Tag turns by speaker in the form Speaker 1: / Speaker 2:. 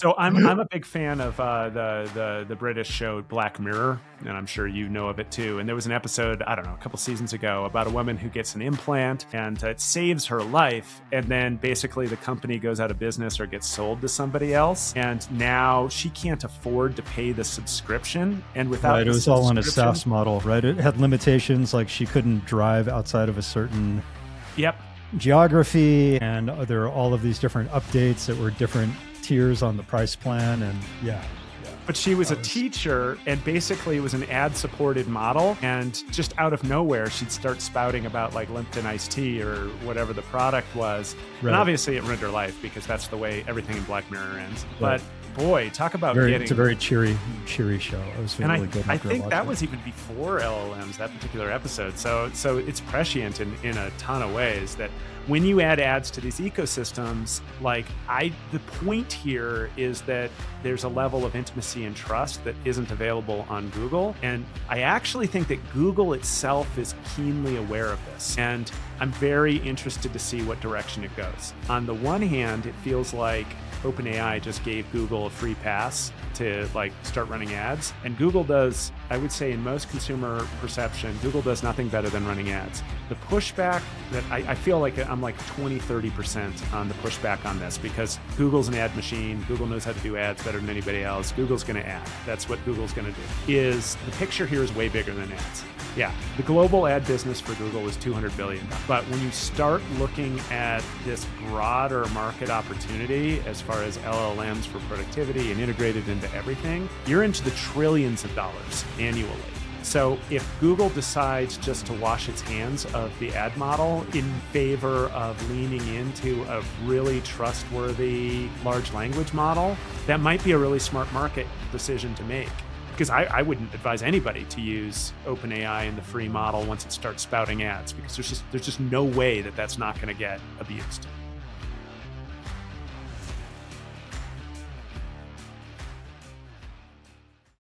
Speaker 1: So I'm a big fan of the British show Black Mirror, and I'm sure you know of it too. And there was an episode, I don't know, a couple seasons ago about a woman who gets an implant and it saves her life. And then basically the company goes out of business or gets sold to somebody else. And now she can't afford to pay the subscription. And without
Speaker 2: Right, it
Speaker 1: the
Speaker 2: was all on a
Speaker 1: subscription-
Speaker 2: SaaS model, right? It had limitations, like she couldn't drive outside of a certain
Speaker 1: Yep.
Speaker 2: geography, and there are all of these different updates that were different tiers on the price plan, and yeah.
Speaker 1: But she was a teacher, and basically it was an ad-supported model, and just out of nowhere, she'd start spouting about like Lipton iced tea or whatever the product was.
Speaker 2: Right.
Speaker 1: And obviously it ruined her life because that's the way everything in Black Mirror ends.
Speaker 2: Right.
Speaker 1: But boy, talk about
Speaker 2: It's a very cheery show. It was
Speaker 1: and
Speaker 2: really good.
Speaker 1: I
Speaker 2: after
Speaker 1: think that
Speaker 2: watching
Speaker 1: was even before LLMs, that particular episode. So it's prescient in a ton of ways that when you add ads to these ecosystems, the point here is that there's a level of intimacy and trust that isn't available on Google. And I actually think that Google itself is keenly aware of this. And I'm very interested to see what direction it goes. On the one hand, it feels like OpenAI just gave Google a free pass to start running ads. And Google does, I would say in most consumer perception, Google does nothing better than running ads. The pushback that I feel like I'm 20-30% on the pushback on this, because Google's an ad machine. Google knows how to do ads better than anybody else. Google's going to ad. That's what Google's going to do. Is the picture here is way bigger than ads. Yeah, the global ad business for Google is $200 billion. But when you start looking at this broader market opportunity as far as LLMs for productivity and integrated into everything, you're into the trillions of dollars annually. So if Google decides just to wash its hands of the ad model in favor of leaning into a really trustworthy large language model, that might be a really smart market decision to make. Because I wouldn't advise anybody to use OpenAI in the free model once it starts spouting ads, because there's just no way that that's not going to get abused.